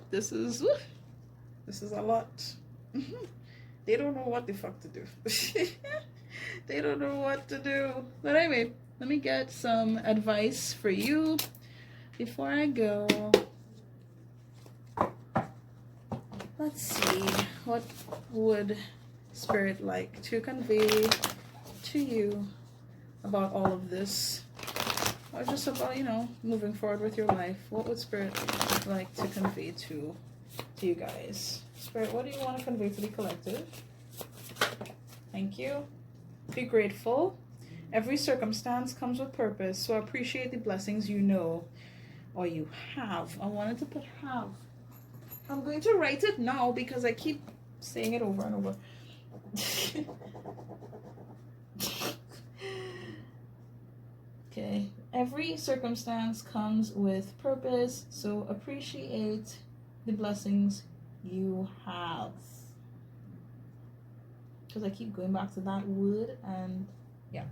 This is a lot. They don't know what the fuck to do. They don't know what to do. But anyway, let me get some advice for you before I go. Let's see. What would Spirit like to convey to you about all of this? Or just about, moving forward with your life. What would Spirit like to convey to you guys? Spirit, what do you want to convey to the collective? Thank you. Be grateful. Every circumstance comes with purpose, so appreciate the blessings you know or you have. I wanted to put have. I'm going to write it now because I keep saying it over and over. Okay. Every circumstance comes with purpose, so appreciate the blessings you have. Because I keep going back to that word, and yeah,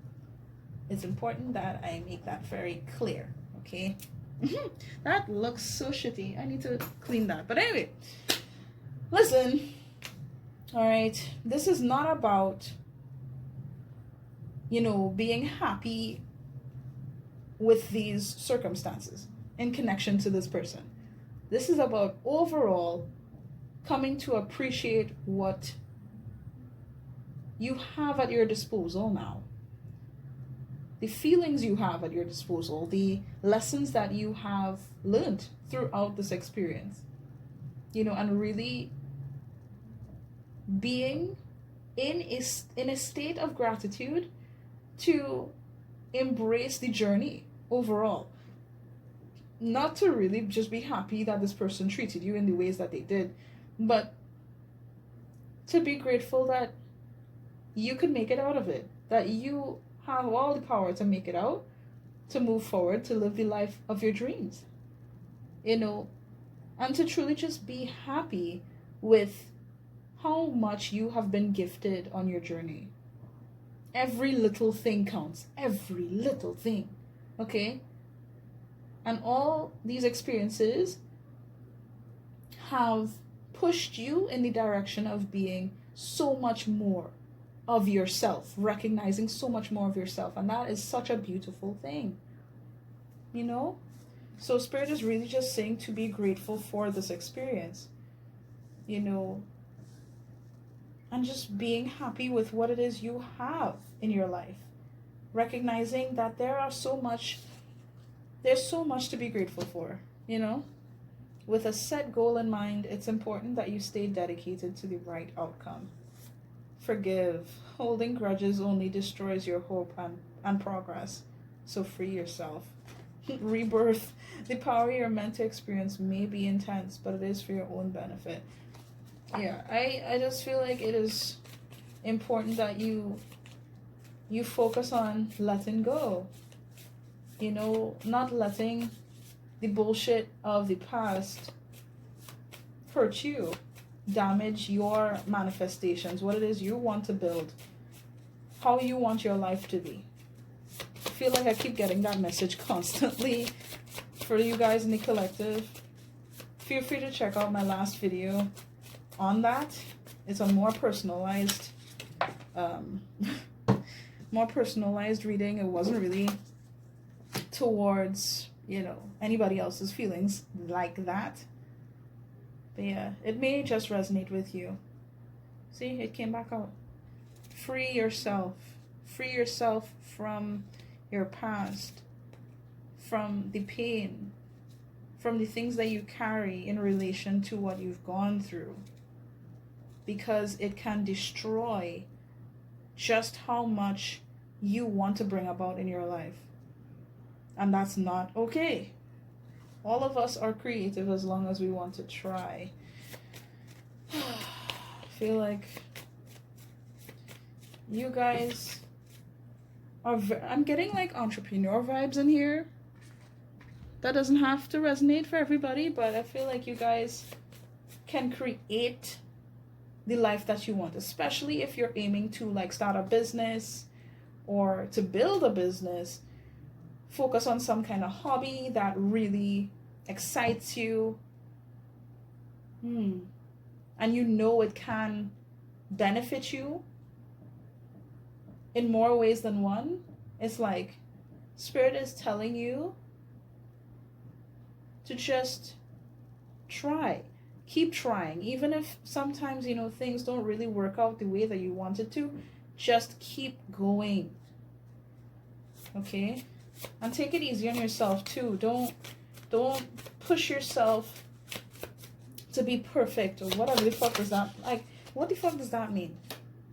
it's important that I make that very clear. Okay. That looks so shitty. I need to clean that. But anyway, listen. All right, this is not about being happy with these circumstances in connection to this person. This is about overall coming to appreciate what you have at your disposal now. The feelings you have at your disposal, the lessons that you have learned throughout this experience, and really being in a state of gratitude to embrace the journey overall. Not to really just be happy that this person treated you in the ways that they did, but to be grateful that you could make it out of it, that you have all the power to make it out, to move forward, to live the life of your dreams, and to truly just be happy with how much you have been gifted on your journey. Every little thing counts. Every little thing. Okay? And all these experiences have pushed you in the direction of being so much more of yourself, recognizing so much more of yourself. And that is such a beautiful thing. You know? So Spirit is really just saying to be grateful for this experience. You know, and just being happy with what it is you have in your life. Recognizing that there's so much to be grateful for, you know? With a set goal in mind, it's important that you stay dedicated to the right outcome. Forgive. Holding grudges only destroys your hope and progress. So free yourself. Rebirth. The power you're meant to experience may be intense, but it is for your own benefit. Yeah, I just feel like it is important that you focus on letting go. You know, not letting the bullshit of the past hurt you, damage your manifestations, what it is you want to build, how you want your life to be. I feel like I keep getting that message constantly for you guys in the collective. Feel free to check out my last video on that. It's a more personalized reading. It wasn't really towards, you know, anybody else's feelings like that. But yeah, it may just resonate with you. See, it came back out. Free yourself. Free yourself from your past, from the pain, from the things that you carry in relation to what you've gone through. Because it can destroy just how much you want to bring about in your life. And that's not okay. All of us are creative as long as we want to try. I feel like you guys are... I'm getting like entrepreneur vibes in here. That doesn't have to resonate for everybody, but I feel like you guys can create the life that you want, especially if you're aiming to like start a business or to build a business. Focus on some kind of hobby that really excites you. And you know it can benefit you in more ways than one. It's like Spirit is telling you to just try. Keep trying. Even if sometimes, you know, things don't really work out the way that you wanted to, just keep going. Okay? And take it easy on yourself too. Don't push yourself to be perfect or whatever the fuck does that, like, what the fuck does that mean?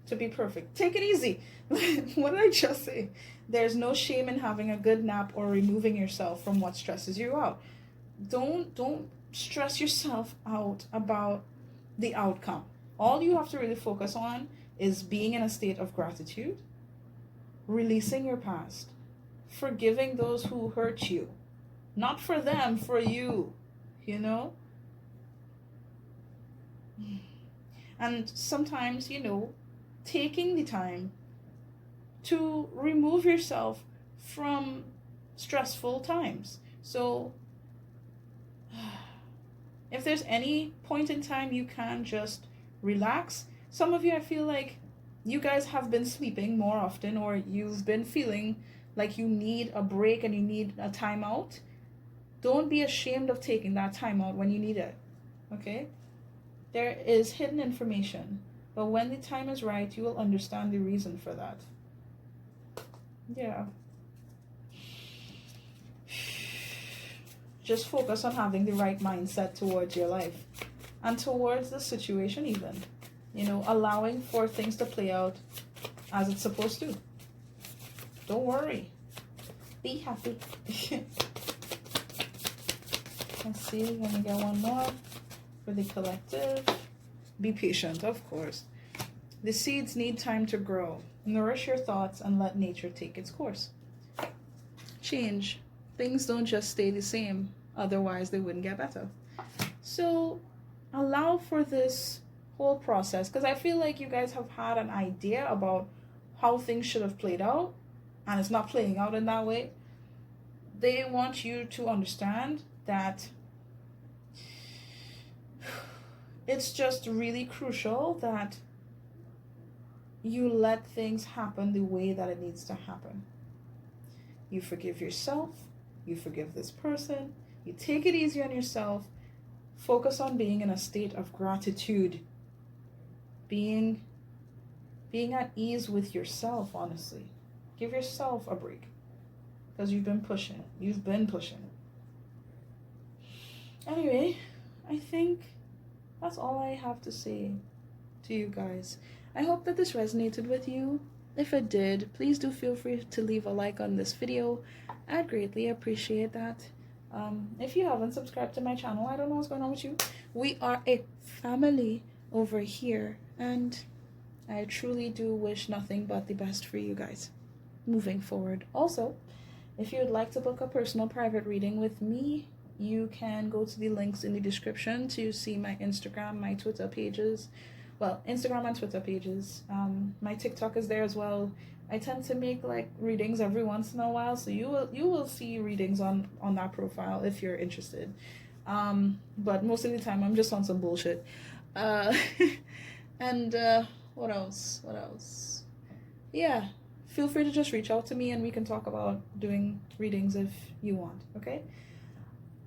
To be perfect. Take it easy. What did I just say? There's no shame in having a good nap or removing yourself from what stresses you out. Don't stress yourself out about the outcome. All you have to really focus on is being in a state of gratitude, releasing your past, forgiving those who hurt you. Not for them, for you, you know? And sometimes, you know, taking the time to remove yourself from stressful times. So if there's any point in time you can just relax. Some of you, I feel like you guys have been sleeping more often, or you've been feeling like you need a break and you need a timeout. Don't be ashamed of taking that time out when you need it. Okay? There is hidden information, but when the time is right, you will understand the reason for that. Yeah. Just focus on having the right mindset towards your life and towards the situation even. You know, allowing for things to play out as it's supposed to. Don't worry. Be happy. Let's see, let me get one more for the collective. Be patient, of course. The seeds need time to grow. Nourish your thoughts and let nature take its course. Change. Things don't just stay the same, otherwise they wouldn't get better. So allow for this whole process, because I feel like you guys have had an idea about how things should have played out, and it's not playing out in that way. They want you to understand that it's just really crucial that you let things happen the way that it needs to happen. You forgive yourself, you forgive this person, you take it easy on yourself, focus on being in a state of gratitude, being at ease with yourself, honestly. Give yourself a break, because you've been pushing. Anyway, I think that's all I have to say to you guys. I hope that this resonated with you. If it did, please do feel free to leave a like on this video. I'd greatly appreciate that. If you haven't subscribed to my channel, I don't know what's going on with you. We are a family over here, and I truly do wish nothing but the best for you guys moving forward. Also, if you would like to book a personal private reading with me, you can go to the links in the description to see my Instagram, my Twitter pages. Well, Instagram and Twitter pages. My TikTok is there as well. I tend to make like readings every once in a while, so you will see readings on that profile if you're interested. But most of the time I'm just on some bullshit. And what else? Yeah, feel free to just reach out to me and we can talk about doing readings if you want. Okay.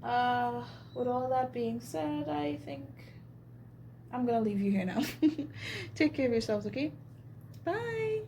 With all that being said, I think I'm gonna leave you here now. Take care of yourselves, okay? Bye.